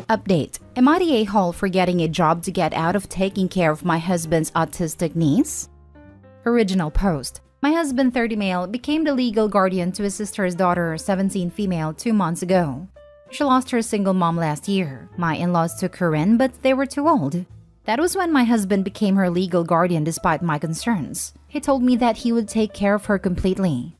Update. Am I the a-hole for getting a job to get out of taking care of my husband's autistic niece? Original post. My husband, 30 male, became the legal guardian to his sister's daughter, 17 female, 2 months ago. She lost her single mom last year. My in-laws took her in, but they were too old. That was when my husband became her legal guardian despite my concerns. He told me that he would take care of her completely.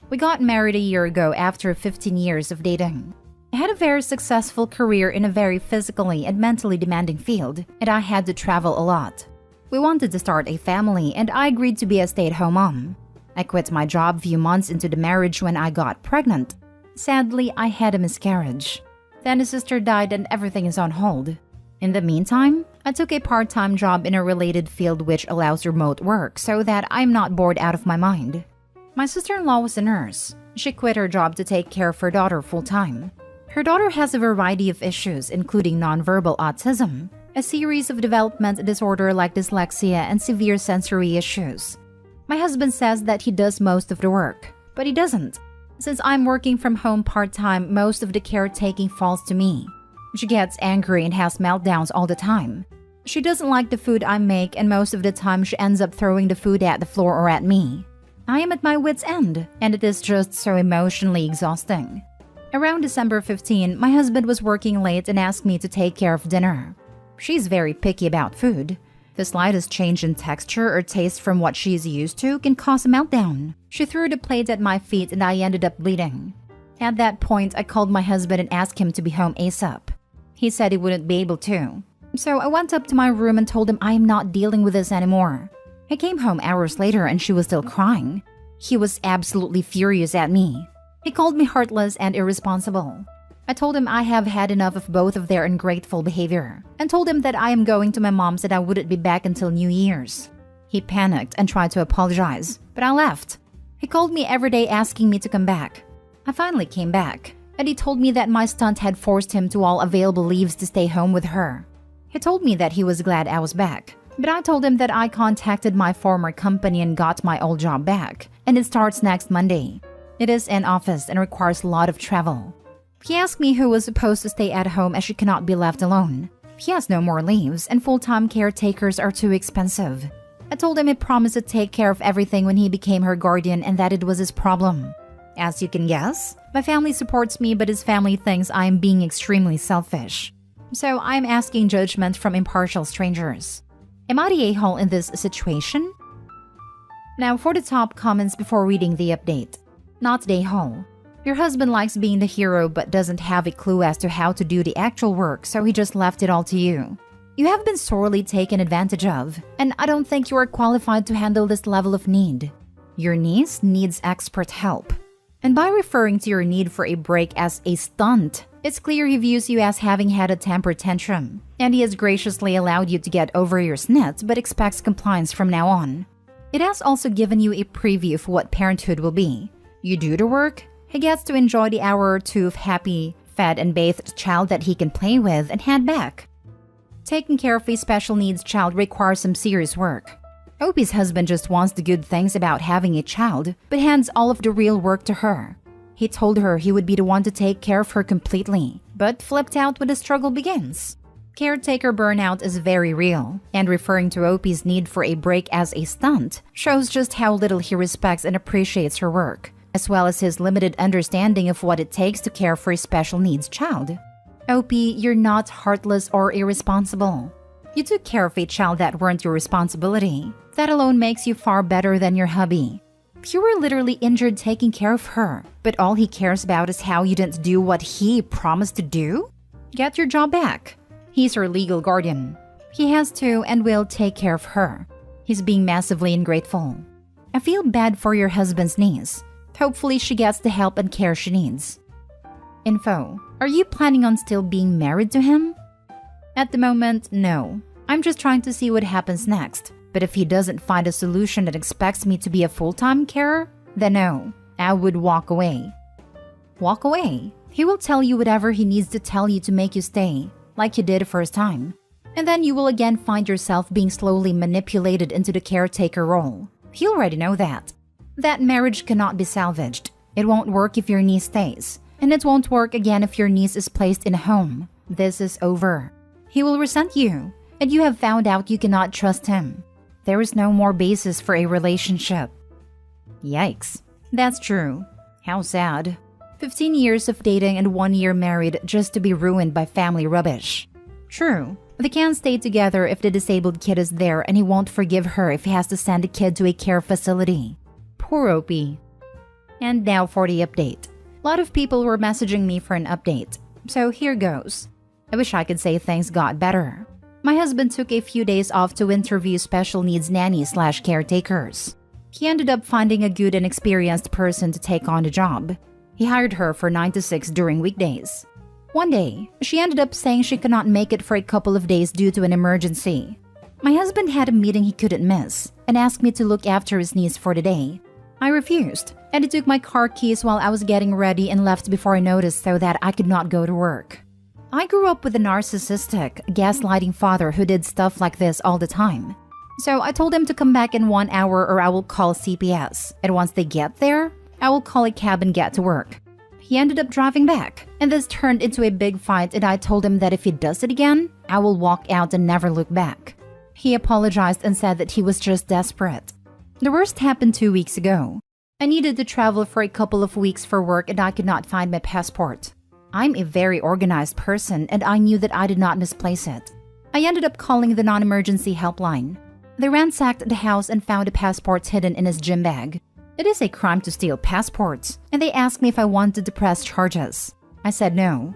We got married a year ago after 15 years of dating. I had a very successful career in a very physically and mentally demanding field, and I had to travel a lot. We wanted to start a family, and I agreed to be a stay-at-home mom. I quit my job a few months into the marriage when I got pregnant. Sadly, I had a miscarriage. Then his sister died and everything is on hold. In the meantime, I took a part-time job in a related field which allows remote work so that I'm not bored out of my mind. My sister-in-law was a nurse. She quit her job to take care of her daughter full-time. Her daughter has a variety of issues, including nonverbal autism, a series of development disorder like dyslexia, and severe sensory issues. My husband says that he does most of the work, but he doesn't. Since I'm working from home part-time, most of the caretaking falls to me. She gets angry and has meltdowns all the time. She doesn't like the food I make, and most of the time she ends up throwing the food at the floor or at me. I am at my wit's end, and it is just so emotionally exhausting. Around December 15, my husband was working late and asked me to take care of dinner. She's very picky about food. The slightest change in texture or taste from what she's used to can cause a meltdown. She threw the plate at my feet and I ended up bleeding. At that point, I called my husband and asked him to be home ASAP. He said he wouldn't be able to. So I went up to my room and told him I am not dealing with this anymore. I came home hours later and she was still crying. He was absolutely furious at me. He called me heartless and irresponsible. I told him I have had enough of both of their ungrateful behavior and told him that I am going to my mom's and I wouldn't be back until New Year's. He panicked and tried to apologize, but I left. He called me every day asking me to come back. I finally came back, and he told me that my stunt had forced him to all available leaves to stay home with her. He told me that he was glad I was back, but I told him that I contacted my former company and got my old job back, and it starts next Monday. It is in office and requires a lot of travel. He asked me who was supposed to stay at home as she cannot be left alone. He has no more leaves and full-time caretakers are too expensive. I told him he promised to take care of everything when he became her guardian and that it was his problem. As you can guess, my family supports me but his family thinks I am being extremely selfish. So I'm asking judgment from impartial strangers. Am I the a-hole in this situation? Now for the top comments before reading the update. Not the a-hole. Your husband likes being the hero but doesn't have a clue as to how to do the actual work, so he just left it all to you. You have been sorely taken advantage of, and I don't think you are qualified to handle this level of need. Your niece needs expert help. And by referring to your need for a break as a stunt, it's clear he views you as having had a temper tantrum, and he has graciously allowed you to get over your snit but expects compliance from now on. It has also given you a preview of what parenthood will be. You do the work, he gets to enjoy the hour or two of happy, fed and bathed child that he can play with and hand back. Taking care of a special needs child requires some serious work. Opie's husband just wants the good things about having a child, but hands all of the real work to her. He told her he would be the one to take care of her completely, but flipped out when the struggle begins. Caretaker burnout is very real, and referring to Opie's need for a break as a stunt shows just how little he respects and appreciates her work, as well as his limited understanding of what it takes to care for a special needs child. Opie, you're not heartless or irresponsible. You took care of a child that weren't your responsibility. That alone makes you far better than your hubby. You were literally injured taking care of her, but all he cares about is how you didn't do what he promised to do? Get your job back. He's her legal guardian. He has to and will take care of her. He's being massively ungrateful. I feel bad for your husband's niece. Hopefully she gets the help and care she needs. Info. Are you planning on still being married to him? At the moment, no. I'm just trying to see what happens next. But if he doesn't find a solution that expects me to be a full-time carer, then no, I would walk away. Walk away? He will tell you whatever he needs to tell you to make you stay, like you did the first time. And then you will again find yourself being slowly manipulated into the caretaker role. You already know that. That marriage cannot be salvaged. It won't work if your niece stays. And it won't work again if your niece is placed in a home. This is over. He will resent you, and you have found out you cannot trust him. There is no more basis for a relationship. Yikes. That's true. How sad. 15 years of dating and 1 year married just to be ruined by family rubbish. True. They can't stay together if the disabled kid is there, and he won't forgive her if he has to send the kid to a care facility. Poor Opie. And now for the update. A lot of people were messaging me for an update, so here goes. I wish I could say things got better. My husband took a few days off to interview special needs nannies/caretakers. He ended up finding a good and experienced person to take on the job. He hired her for 9 to 6 during weekdays. One day, she ended up saying she could not make it for a couple of days due to an emergency. My husband had a meeting he couldn't miss and asked me to look after his niece for the day. I refused, and he took my car keys while I was getting ready and left before I noticed so that I could not go to work. I grew up with a narcissistic, gaslighting father who did stuff like this all the time. So I told him to come back in 1 hour or I will call CPS, and once they get there, I will call a cab and get to work. He ended up driving back, and this turned into a big fight, and I told him that if he does it again, I will walk out and never look back. He apologized and said that he was just desperate. The worst happened 2 weeks ago. I needed to travel for a couple of weeks for work and I could not find my passport. I'm a very organized person and I knew that I did not misplace it. I ended up calling the non-emergency helpline. They ransacked the house and found the passports hidden in his gym bag. It is a crime to steal passports, and they asked me if I wanted to press charges. I said no.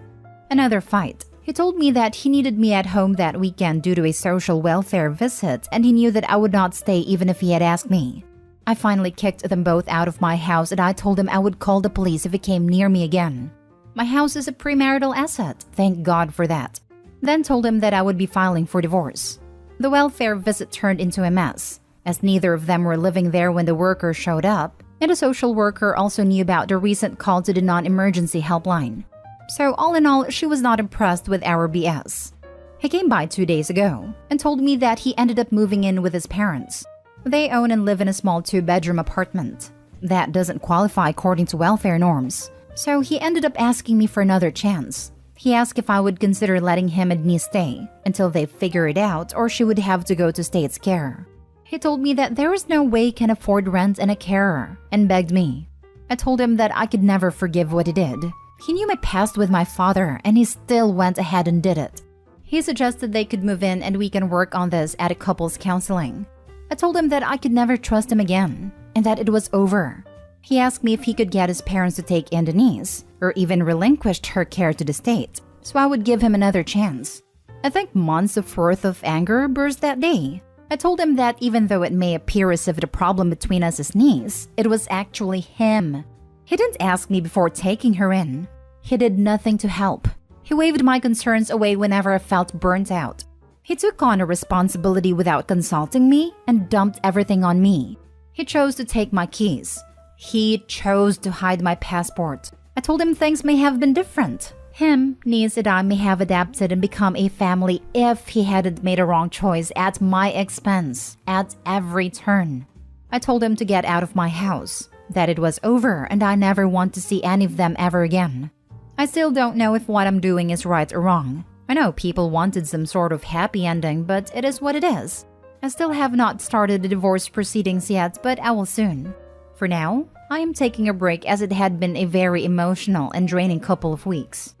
Another fight. He told me that he needed me at home that weekend due to a social welfare visit, and he knew that I would not stay even if he had asked me. I finally kicked them both out of my house, and I told him I would call the police if he came near me again. My house is a premarital asset, thank God for that. Then told him that I would be filing for divorce. The welfare visit turned into a mess, as neither of them were living there when the worker showed up, and the social worker also knew about the recent call to the non-emergency helpline. So all in all, she was not impressed with our BS. He came by 2 days ago and told me that he ended up moving in with his parents. They own and live in a small 2-bedroom apartment. That doesn't qualify according to welfare norms, so he ended up asking me for another chance. He asked if I would consider letting him and niece stay until they figure it out or she would have to go to state's care. He told me that there is no way he can afford rent and a carer and begged me. I told him that I could never forgive what he did. He knew my past with my father and he still went ahead and did it. He suggested they could move in and we can work on this at a couples counseling. I told him that I could never trust him again and that it was over. He asked me if he could get his parents to take in Denise or even relinquished her care to the state, so I would give him another chance. I think months of worth of anger burst that day. I told him that even though it may appear as if the problem between us is niece, it was actually him. He didn't ask me before taking her in. He did nothing to help. He waved my concerns away whenever I felt burnt out. He took on a responsibility without consulting me and dumped everything on me. He chose to take my keys. He chose to hide my passport. I told him things may have been different. Him, niece, and I may have adapted and become a family if he hadn't made a wrong choice at my expense, at every turn. I told him to get out of my house, that it was over and I never want to see any of them ever again. I still don't know if what I'm doing is right or wrong. I know people wanted some sort of happy ending, but it is what it is. I still have not started the divorce proceedings yet, but I will soon. For now, I am taking a break as it had been a very emotional and draining couple of weeks.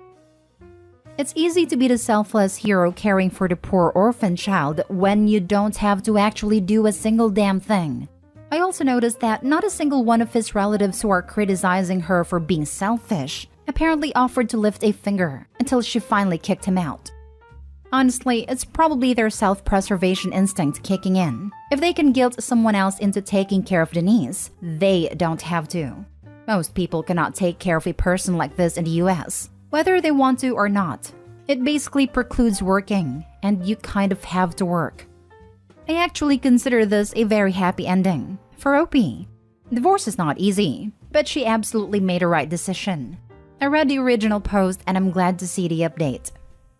It's easy to be the selfless hero caring for the poor orphan child when you don't have to actually do a single damn thing. I also noticed that not a single one of his relatives who are criticizing her for being selfish apparently offered to lift a finger until she finally kicked him out. Honestly, it's probably their self-preservation instinct kicking in. If they can guilt someone else into taking care of Denise, they don't have to. Most people cannot take care of a person like this in the US, whether they want to or not. It basically precludes working, and you kind of have to work. I actually consider this a very happy ending for Opie. Divorce is not easy, but she absolutely made a right decision. I read the original post and I'm glad to see the update.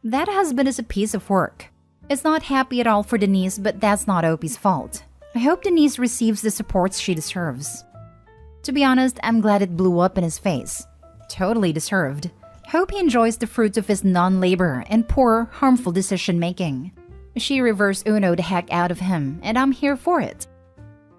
That husband is a piece of work. It's not happy at all for Denise, but that's not Opie's fault. I hope Denise receives the support she deserves. To be honest, I'm glad it blew up in his face. Totally deserved. Hope he enjoys the fruits of his non-labor and poor, harmful decision-making. She reverse Uno the heck out of him, and I'm here for it.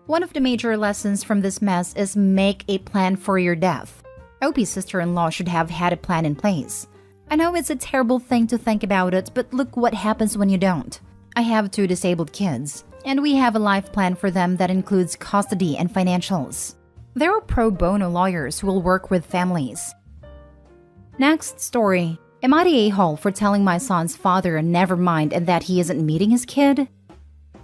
One of the major lessons from this mess is make a plan for your death. Opie's sister-in-law should have had a plan in place. I know it's a terrible thing to think about it, but look what happens when you don't. I have 2 disabled kids, and we have a life plan for them that includes custody and financials. There are pro bono lawyers who will work with families. Next story. Am I the a-hole for telling my son's father never mind and that he isn't meeting his kid?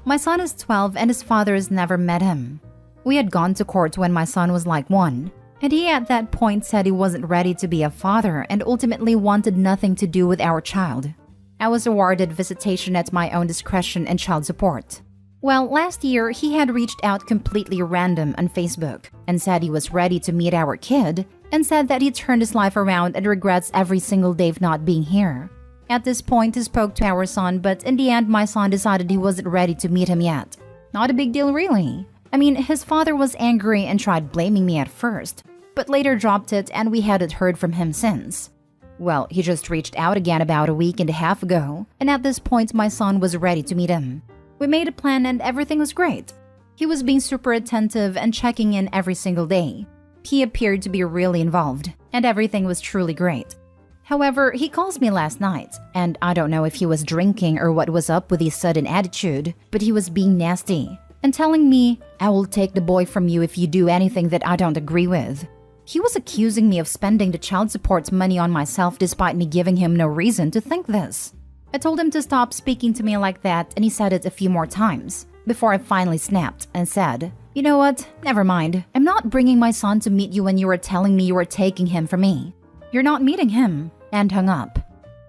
My son is 12 and his father has never met him. We had gone to court when my son was like 1, and he at that point said he wasn't ready to be a father and ultimately wanted nothing to do with our child. I was awarded visitation at my own discretion and child support. Well, last year, he had reached out completely random on Facebook and said he was ready to meet our kid and said that he turned his life around and regrets every single day of not being here. At this point, he spoke to our son, but in the end, my son decided he wasn't ready to meet him yet. Not a big deal, really. I mean, his father was angry and tried blaming me at first, but later dropped it and we hadn't heard from him since. Well, he just reached out again about a week and a half ago, and at this point, my son was ready to meet him. We made a plan and everything was great. He was being super attentive and checking in every single day. He appeared to be really involved, and everything was truly great. However, he calls me last night, and I don't know if he was drinking or what was up with his sudden attitude, but he was being nasty and telling me, "I will take the boy from you if you do anything that I don't agree with." He was accusing me of spending the child support money on myself despite me giving him no reason to think this. I told him to stop speaking to me like that, and he said it a few more times before I finally snapped and said, "You know what? Never mind. I'm not bringing my son to meet you when you were telling me you were taking him from me. You're not meeting him," and hung up.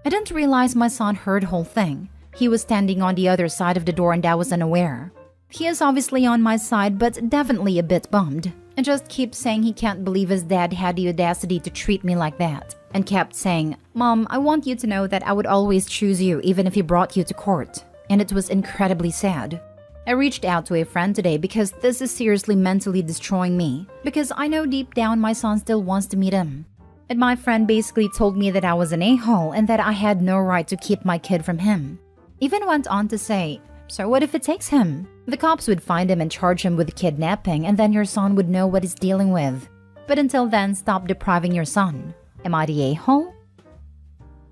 I didn't realize my son heard the whole thing. He was standing on the other side of the door and I was unaware. He is obviously on my side, but definitely a bit bummed, and just keeps saying he can't believe his dad had the audacity to treat me like that, and kept saying, "Mom, I want you to know that I would always choose you even if he brought you to court." And it was incredibly sad. I reached out to a friend today because this is seriously mentally destroying me, because I know deep down my son still wants to meet him. And my friend basically told me that I was an a-hole and that I had no right to keep my kid from him. Even went on to say, "So what if it takes him? The cops would find him and charge him with kidnapping, and then your son would know what he's dealing with. But until then, stop depriving your son." Am I the a-hole?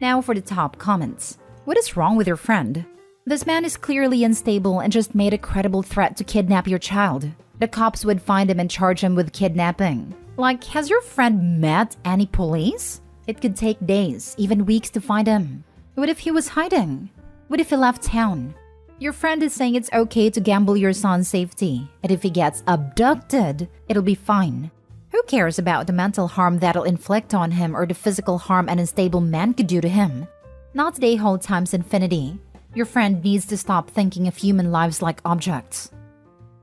Now for the top comments. What is wrong with your friend? This man is clearly unstable and just made a credible threat to kidnap your child. The cops would find him and charge him with kidnapping. Like, has your friend met any police? It could take days, even weeks to find him. What if he was hiding? What if he left town? Your friend is saying it's okay to gamble your son's safety, and if he gets abducted, it'll be fine. Who cares about the mental harm that'll inflict on him or the physical harm an unstable man could do to him? Not the a-hole times infinity. Your friend needs to stop thinking of human lives like objects.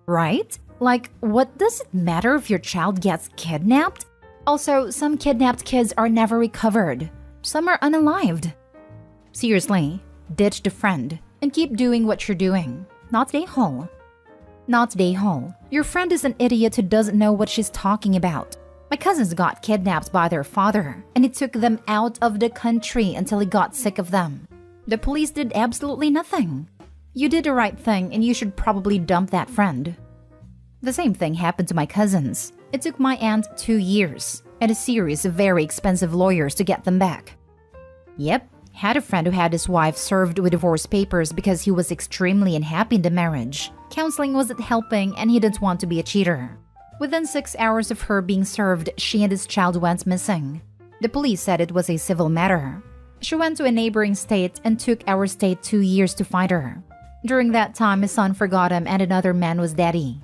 Right? Like, what does it matter if your child gets kidnapped? Also, some kidnapped kids are never recovered. Some are unalived. Seriously, ditch the friend and keep doing what you're doing. Not the a-hole. Not the a-hole. Your friend is an idiot who doesn't know what she's talking about. My cousins got kidnapped by their father, and he took them out of the country until he got sick of them. The police did absolutely nothing. You did the right thing, and you should probably dump that friend. The same thing happened to my cousins. It took my aunt 2 years and a series of very expensive lawyers to get them back. Yep, had a friend who had his wife served with divorce papers because he was extremely unhappy in the marriage. Counseling wasn't helping and he didn't want to be a cheater. Within 6 hours of her being served, she and his child went missing. The police said it was a civil matter. She went to a neighboring state and took our state 2 years to find her. During that time, his son forgot him and another man was daddy.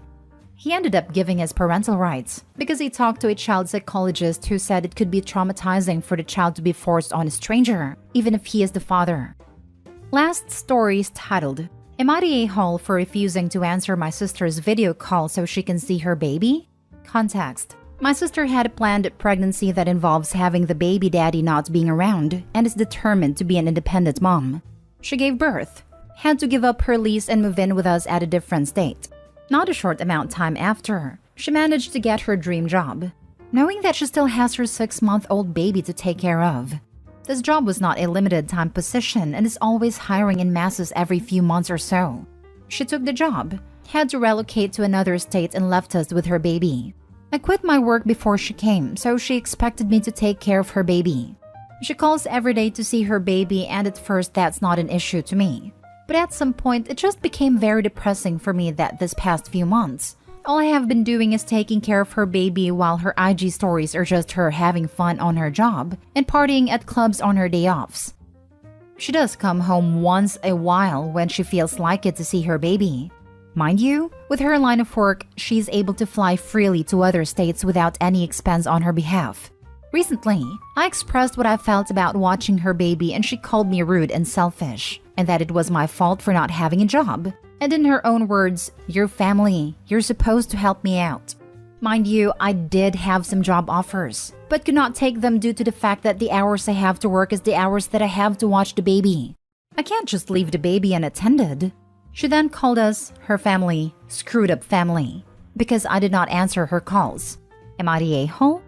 He ended up giving his parental rights because he talked to a child psychologist who said it could be traumatizing for the child to be forced on a stranger, even if he is the father. Last story is titled, "Am I the a-hole for refusing to answer my sister's video call so she can see her baby?" Context. My sister had a planned pregnancy that involves having the baby daddy not being around and is determined to be an independent mom. She gave birth, had to give up her lease and move in with us at a different state. Not a short amount of time after, she managed to get her dream job, knowing that she still has her 6-month-old baby to take care of. This job was not a limited time position and is always hiring in masses every few months or so. She took the job, had to relocate to another state and left us with her baby. I quit my work before she came, so she expected me to take care of her baby. She calls every day to see her baby, and at first that's not an issue to me. But at some point, it just became very depressing for me that this past few months, all I have been doing is taking care of her baby while her IG stories are just her having fun on her job and partying at clubs on her day offs. She does come home once a while when she feels like it to see her baby. Mind you, with her line of work, she's able to fly freely to other states without any expense on her behalf. Recently, I expressed what I felt about watching her baby and she called me rude and selfish, and that it was my fault for not having a job. And in her own words, "You're family, you're supposed to help me out." Mind you, I did have some job offers, but could not take them due to the fact that the hours I have to work is the hours that I have to watch the baby. I can't just leave the baby unattended. She then called us, her family, screwed up family, because I did not answer her calls. Am I the a-hole?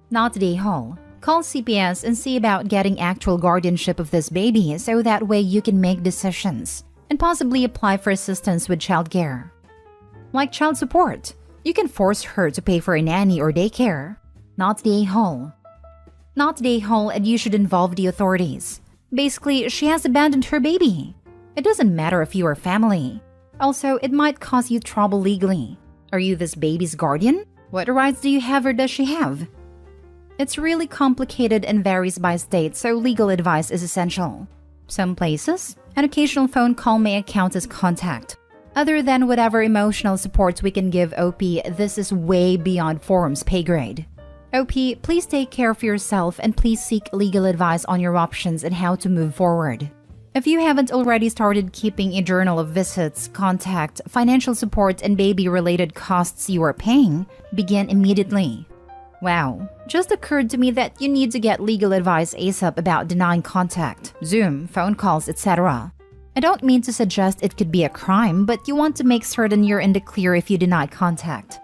Not the a-hole. Call CPS and see about getting actual guardianship of this baby so that way you can make decisions and possibly apply for assistance with childcare. Like child support, you can force her to pay for a nanny or daycare. Not the a-hole. Not the a-hole, and you should involve the authorities. Basically, she has abandoned her baby. It doesn't matter if you are family. Also, it might cause you trouble legally. Are you this baby's guardian? What rights do you have or does she have? It's really complicated and varies by state, so legal advice is essential. Some places, an occasional phone call may count as contact. Other than whatever emotional supports we can give OP, this is way beyond forum's pay grade. OP, please take care of yourself and please seek legal advice on your options and how to move forward. If you haven't already started keeping a journal of visits, contact, financial support, and baby-related costs you are paying, begin immediately. Wow, just occurred to me that you need to get legal advice ASAP about denying contact, Zoom, phone calls, etc. I don't mean to suggest it could be a crime, but you want to make certain you're in the clear if you deny contact.